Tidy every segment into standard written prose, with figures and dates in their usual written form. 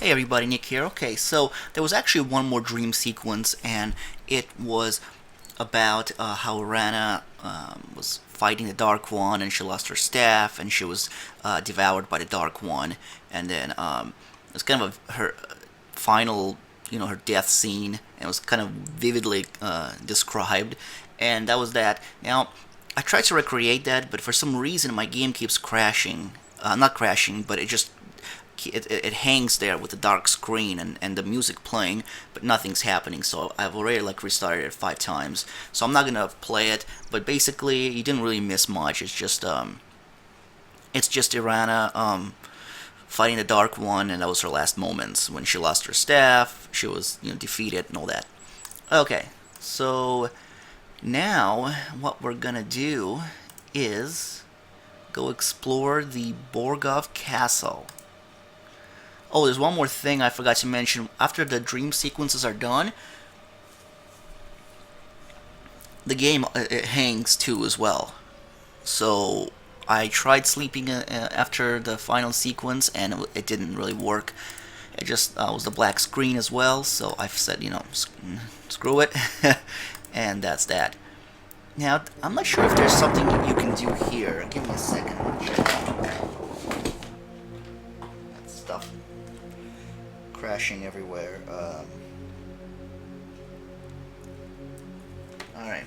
Hey everybody, Nick here. Okay, so there was actually one more dream sequence, and it was about how Rana was fighting the Dark One, and she lost her staff, and she was devoured by the Dark One, and then it was kind of her final, her death scene, and it was kind of vividly described, and that was that. Now, I tried to recreate that, but for some reason my game keeps crashing. Not crashing, but it hangs there with the dark screen and the music playing, but nothing's happening. So I've already restarted it 5 times. So I'm not gonna play it. But basically, you didn't really miss much. It's just Irana fighting the Dark One, and that was her last moments when she lost her staff. She was defeated and all that. Okay, so now what we're gonna do is go explore the Borgov castle. Oh, there's one more thing I forgot to mention. After the dream sequences are done, the game it hangs too as well. So I tried sleeping after the final sequence, and it didn't really work. It just was the black screen as well. So I've said, screw it, and that's that. Now I'm not sure if there's something you can do here. Give me a second. Check out that stuff. Crashing everywhere. Alright.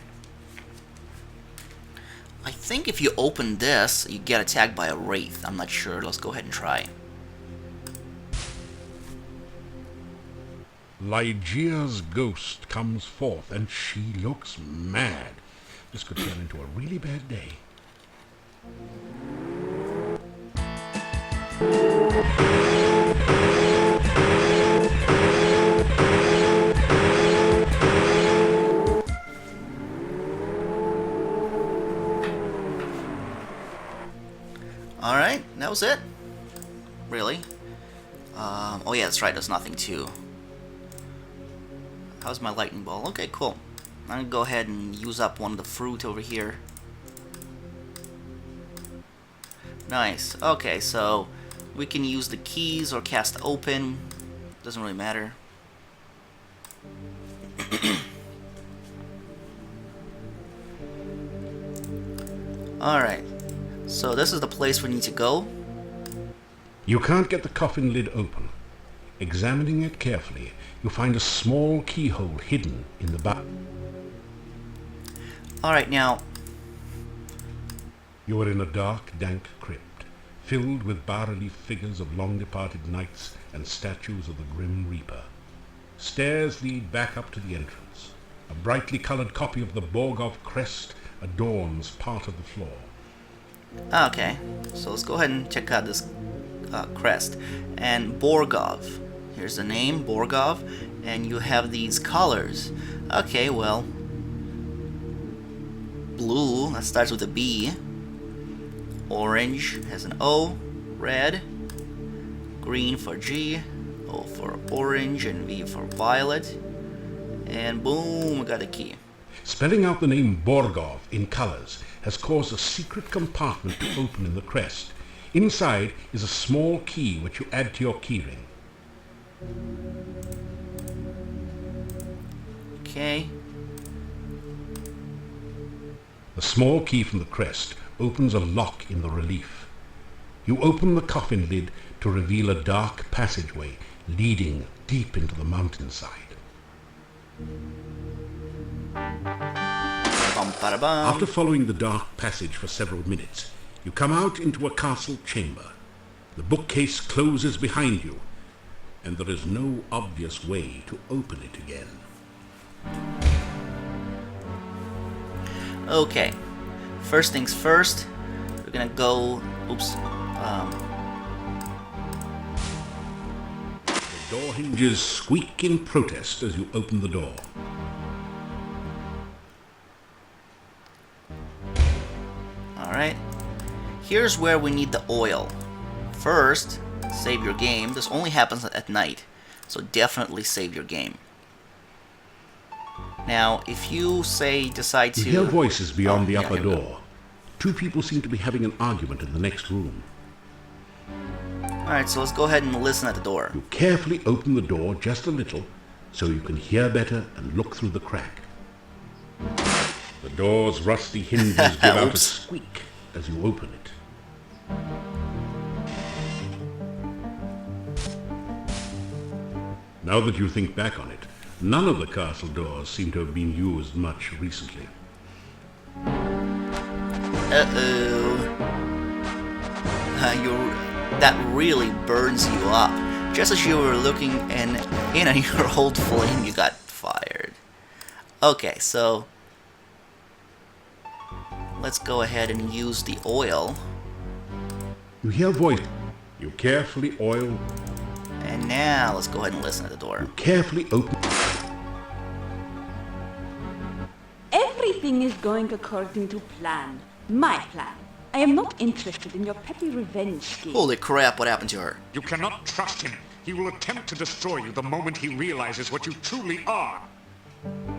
I think if you open this, you get attacked by a wraith. I'm not sure. Let's go ahead and try. Ligeia's ghost comes forth, and she looks mad. This could turn into a really bad day. Alright, that was it. Really? Oh yeah, that's right, there's nothing too. How's my lightning ball? Okay, cool. I'm gonna go ahead and use up one of the fruit over here. Nice. Okay, so we can use the keys or cast open. Doesn't really matter. Alright. So this is the place we need to go. You can't get the coffin lid open. Examining it carefully, you find a small keyhole hidden in the back. Alright, now... You are in a dark, dank crypt, filled with bas-relief figures of long-departed knights and statues of the Grim Reaper. Stairs lead back up to the entrance. A brightly colored copy of the Borgov crest adorns part of the floor. Okay, so let's go ahead and check out this crest. And Borgov. Here's the name, Borgov. And you have these colors. Okay, well... Blue, that starts with a B. Orange has an O. Red. Green for G. O for orange, and V for violet. And boom, we got a key. Spelling out the name Borgov in colors has caused a secret compartment to open in the crest. Inside is a small key which you add to your keyring. Okay. The small key from the crest opens a lock in the relief. You open the coffin lid to reveal a dark passageway leading deep into the mountainside. After following the dark passage for several minutes, you come out into a castle chamber. The bookcase closes behind you, and there is no obvious way to open it again. Okay. First things first, we're gonna go... Oops. The door hinges squeak in protest as you open the door. Alright. Here's where we need the oil. First, save your game. This only happens at night, so definitely save your game. Now, if you, say, decide to... You hear voices beyond the upper door. 2 people seem to be having an argument in the next room. Alright, so let's go ahead and listen at the door. You carefully open the door just a little so you can hear better and look through the crack. The door's rusty hinges give out a Oops. squeak as you open it. Now that you think back on it, none of the castle doors seem to have been used much recently. That really burns you up. Just as you were looking in on your old flame, you got fired. Okay, so let's go ahead and use the oil. You hear voice. You carefully oil. And now let's go ahead and listen at the door. You carefully open. Everything is going according to plan. My plan. I am not interested in your petty revenge scheme. Holy crap, what happened to her? You cannot trust him. He will attempt to destroy you the moment he realizes what you truly are.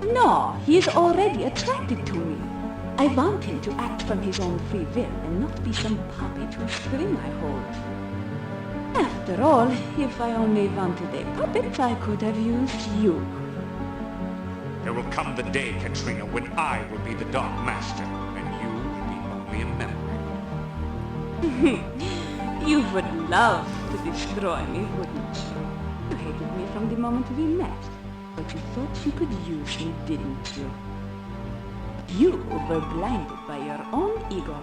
No, he is already attracted to me. I want him to act from his own free will and not be some puppet whose string I hold. After all, if I only wanted a puppet, I could have used you. There will come the day, Katrina, when I will be the Dark Master, and you will be only a memory. You would love to destroy me, wouldn't you? You hated me from the moment we met, but you thought you could use me, didn't you? You were blinded by your own ego.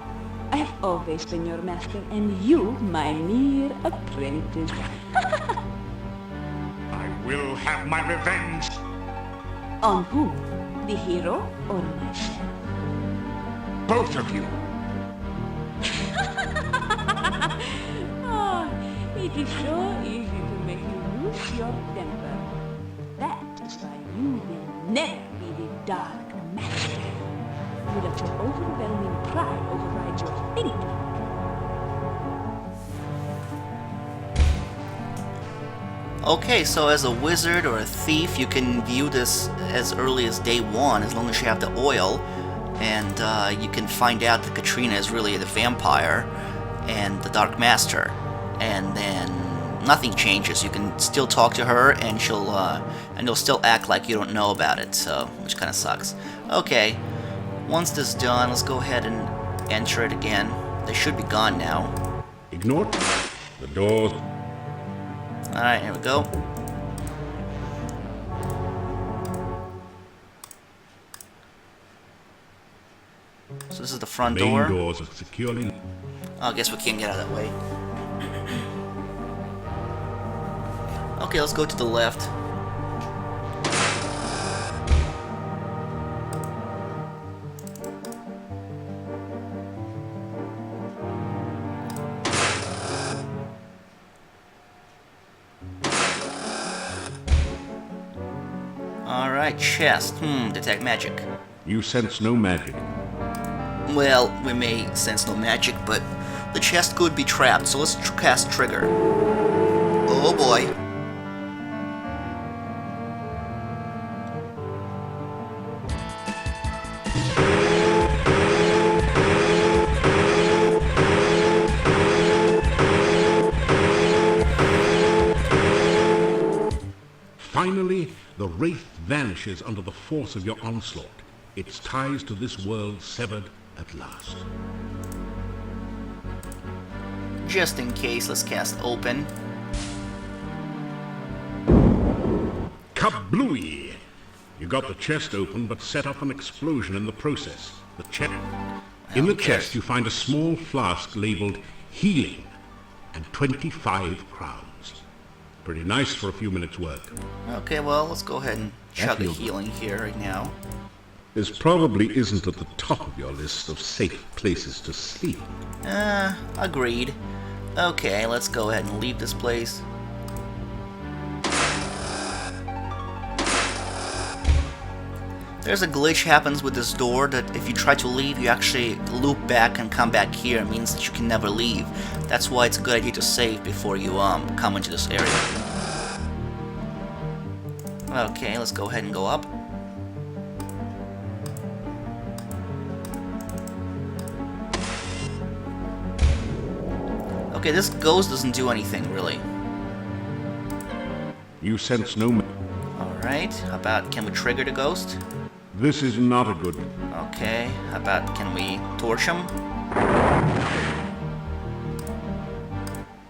I have always been your master, and you my mere apprentice. I will have my revenge. On whom? The hero or myself? Both of you. Oh, it is so easy to make you lose your temper. That is why you will never be the Dark Master. You let your overwhelming pride override your thinking. Okay, so as a wizard or a thief, you can view this as early as day one, as long as you have the oil, and you can find out that Katrina is really the vampire and the Dark Master, and then nothing changes. You can still talk to her, and you'll still act like you don't know about it, so which kind of sucks. Okay, once this is done, let's go ahead and enter it again. They should be gone now. Ignore the doors. Alright, here we go. So this is the front Main door. doors are securely. Oh, I guess we can't get out of that way. Okay, let's go to the left. Alright, chest. Detect magic. You sense no magic. Well, we may sense no magic, but the chest could be trapped, so let's cast Trigger. Oh boy. Finally, the wraith vanishes under the force of your onslaught. Its ties to this world severed at last. Just in case, let's cast Open. Kablooey! You got the chest open, but set off an explosion in the process. The chest. In the chest, you find a small flask labeled Healing and 25 crowns. Pretty nice for a few minutes' work. Okay, well, let's go ahead and chug a feels- healing here right now. This probably isn't at the top of your list of safe places to sleep. Agreed. Okay, let's go ahead and leave this place. There's a glitch happens with this door that if you try to leave, you actually loop back and come back here. It means that you can never leave. That's why it's a good idea to save before you come into this area. Okay, let's go ahead and go up. Okay, Okay, this ghost doesn't do anything, really. You sense no... Alright, how about, can we trigger the ghost? This is not a good... Okay, how about, can we torch him?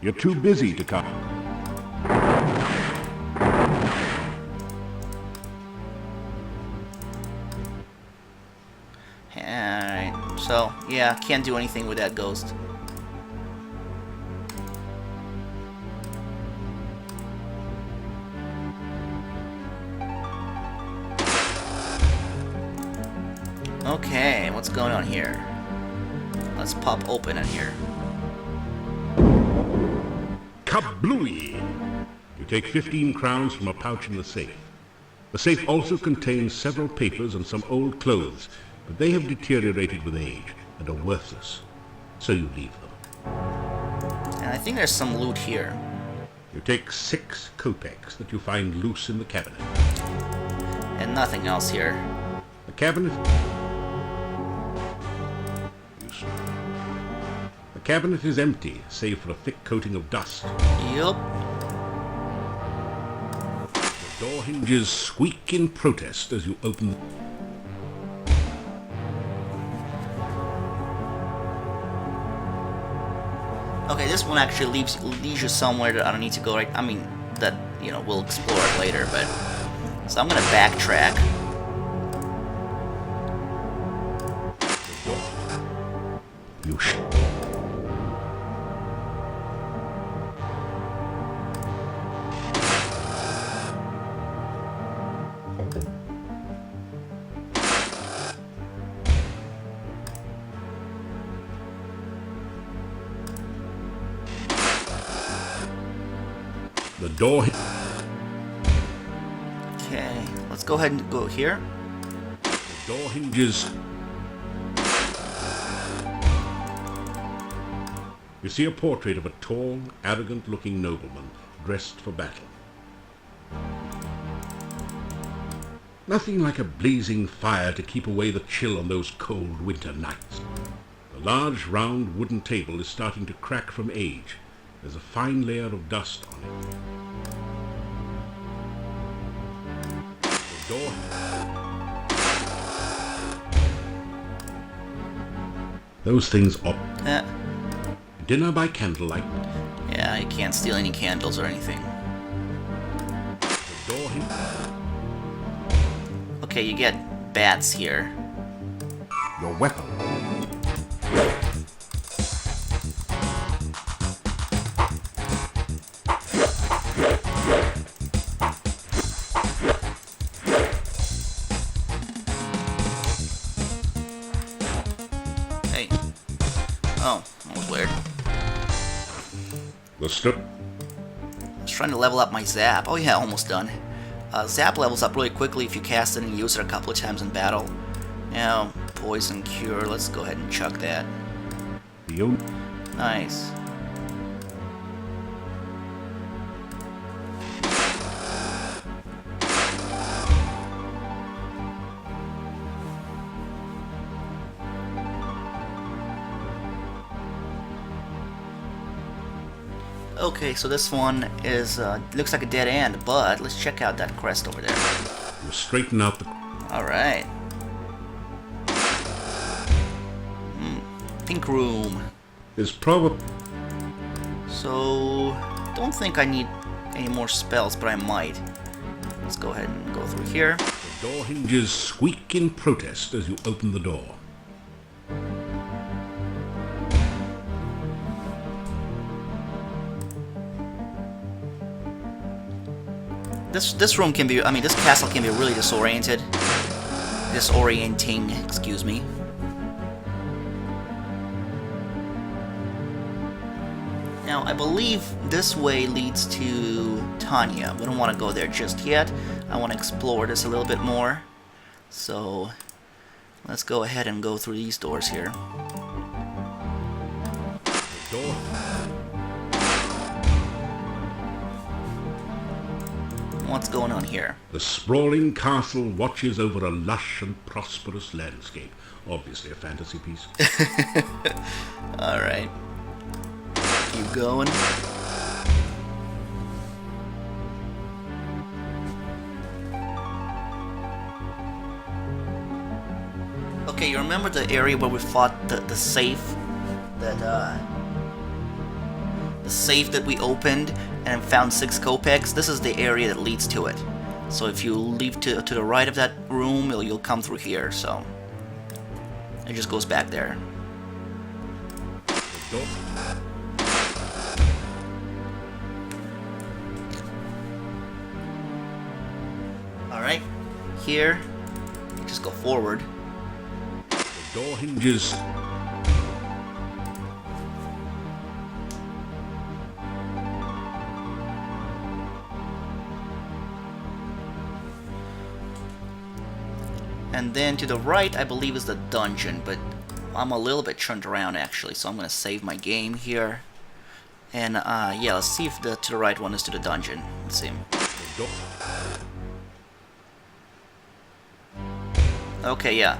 You're too busy to come. Alright, so, yeah, can't do anything with that ghost. Okay, what's going on here? Let's pop open in here. Kablooey! You take 15 crowns from a pouch in the safe. The safe also contains several papers and some old clothes, but they have deteriorated with age and are worthless. So you leave them. And I think there's some loot here. You take 6 kopecks that you find loose in the cabinet. And nothing else here. The cabinet... The cabinet is empty, save for a thick coating of dust. Yup. The door hinges squeak in protest as you open the... Okay, this one actually leads you somewhere that I don't need to go right. I mean, that, you know, we'll explore it later, but... So I'm gonna backtrack. You The door... Okay, let's go ahead and go here. The door hinges... You see a portrait of a tall, arrogant-looking nobleman dressed for battle. Nothing like a blazing fire to keep away the chill on those cold winter nights. The large, round wooden table is starting to crack from age. There's a fine layer of dust on it. The door... Those things are... Dinner by candlelight. Yeah, you can't steal any candles or anything. The door Okay, you get bats here. Your weapon. Hey. Oh, that was weird. The step. I was trying to level up my zap. Oh yeah, almost done. Zap levels up really quickly if you cast it and use it a couple of times in battle. Now, poison cure. Let's go ahead and chuck that. Nice. Okay, so this one is, looks like a dead end, but let's check out that crest over there. You straighten out the... Alright. Pink room. Is probably... So, don't think I need any more spells, but I might. Let's go ahead and go through here. The door hinges squeak in protest as you open the door. This room can be, I mean, this castle can be really disoriented. Disorienting, excuse me. Now, I believe this way leads to Tanya. We don't want to go there just yet. I want to explore this a little bit more. So, let's go ahead and go through these doors here. The door... What's going on here? The sprawling castle watches over a lush and prosperous landscape. Obviously a fantasy piece. Alright. Keep going. Okay, you remember the area where we fought the safe that the safe that we opened and found 6 kopecks? This is the area that leads to it. So if you leave to the right of that room, you'll come through here. So it just goes back there. All right, here, just go forward. The door hinges. And then to the right, I believe, is the dungeon, but I'm a little bit turned around actually, so I'm gonna save my game here. And yeah, let's see if the to the right one is to the dungeon. Let's see. Okay, yeah.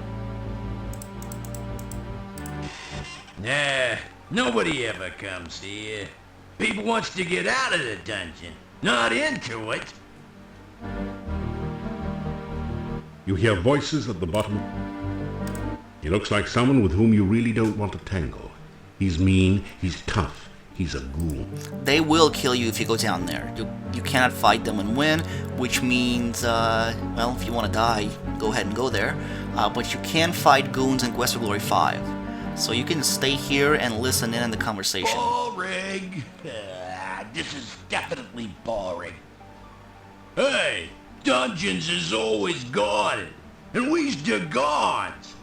Nah, nobody ever comes here. People wants to get out of the dungeon, not into it. You hear voices at the bottom. He looks like someone with whom you really don't want to tangle. He's mean, he's tough, he's a ghoul. They will kill you if you go down there. You cannot fight them and win, which means, well, if you want to die, go ahead and go there. But you can fight goons in Quest for Glory 5. So you can stay here and listen in on the conversation. Boring. This is definitely boring. Hey, dungeons is always guarded, and we's the guards.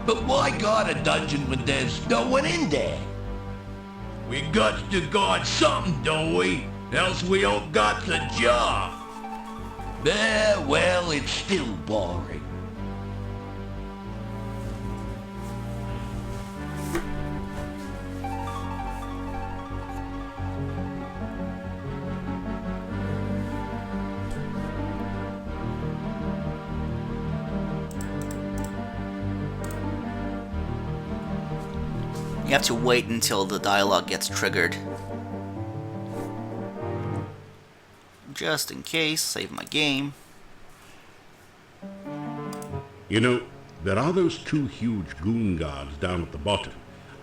But why guard a dungeon when there's no one in there? We got to guard something, don't we? Else we don't got the job. Well, it's still boring. You have to wait until the dialogue gets triggered. Just in case, save my game. You know, there are those 2 huge goon guards down at the bottom.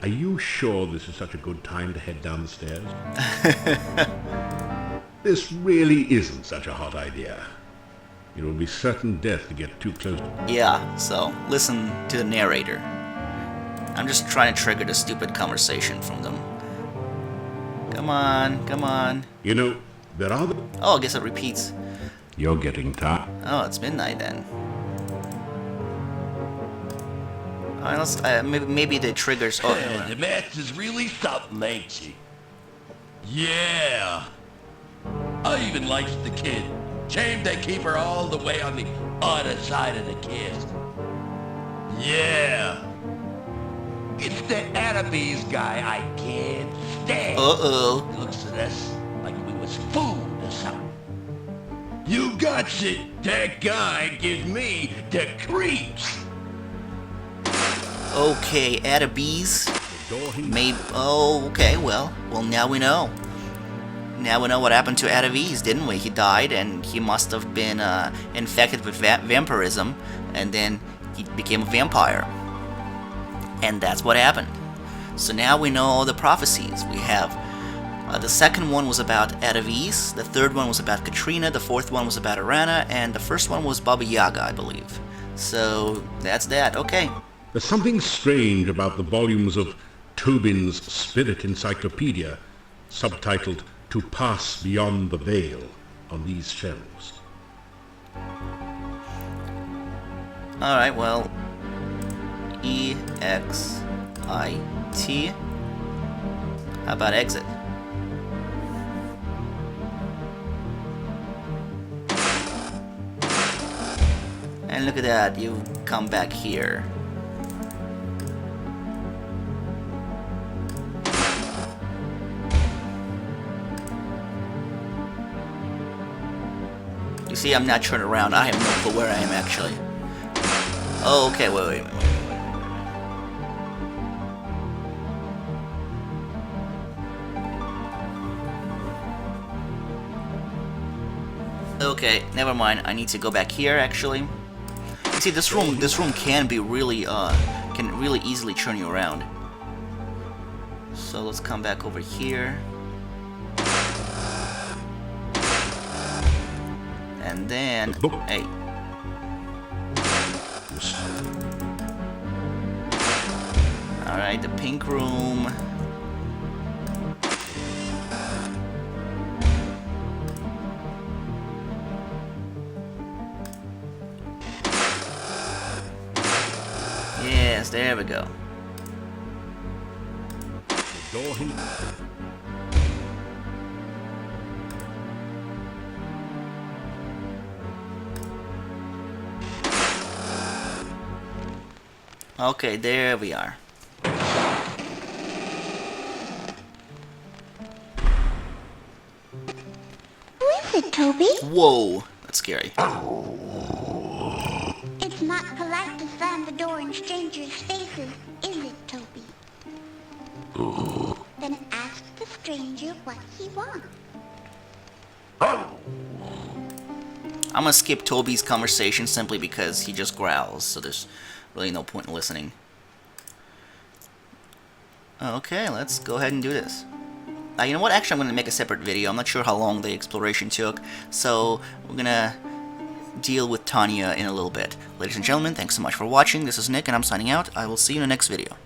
Are you sure this is such a good time to head down the stairs? This really isn't such a hot idea. It will be certain death to get too close to. Yeah, so listen to the narrator. I'm just trying to trigger the stupid conversation from them. Come on, come on. You know, there are Oh, I guess it repeats. You're getting tired. Oh, it's midnight then. Alright, let's, maybe the triggers. Oh, Yeah, the master's really something, ain't she? Yeah. I even likes the kid. Shame they keep her all the way on the other side of the kiss. Yeah. It's the Annabes guy I can't stand. uh-oh. Looks at us like we was food or something. You got it. That guy gives me the creeps. Okay, add a bees. The door hinges. Maybe. Oh, okay. Well, now we know. Now we know what happened to Adaviz, didn't we? He died, and he must have been infected with vampirism, and then he became a vampire. And that's what happened. So now we know all the prophecies. We have the second one was about Adaviz, the third one was about Katrina, the fourth one was about Arana, and the first one was Baba Yaga, I believe. So that's that. Okay. There's something strange about the volumes of Tobin's Spirit Encyclopedia, subtitled To Pass Beyond the Veil, on these shelves. Alright, well, EXIT. How about exit? And look at that, you come back here. You see, I'm not turned around. I have no clue where I am actually. Oh, okay, wait. Okay, never mind. I need to go back here, actually. You see, this room can be really, can really easily turn you around. So let's come back over here. And then, hey. Alright, the pink room. Yes, there we go. Okay, there we are. Who is it, Toby? Whoa, that's scary. It's not polite to slam the door in strangers' faces, is it, Toby? Then ask the stranger what he wants. I'm gonna skip Toby's conversation simply because he just growls, so there's really no point in listening. Okay, let's go ahead and do this. You know what? Actually, I'm gonna make a separate video. I'm not sure how long the exploration took, so we're gonna deal with Tanya in a little bit. Ladies and gentlemen, thanks so much for watching. This is Nick, and I'm signing out. I will see you in the next video.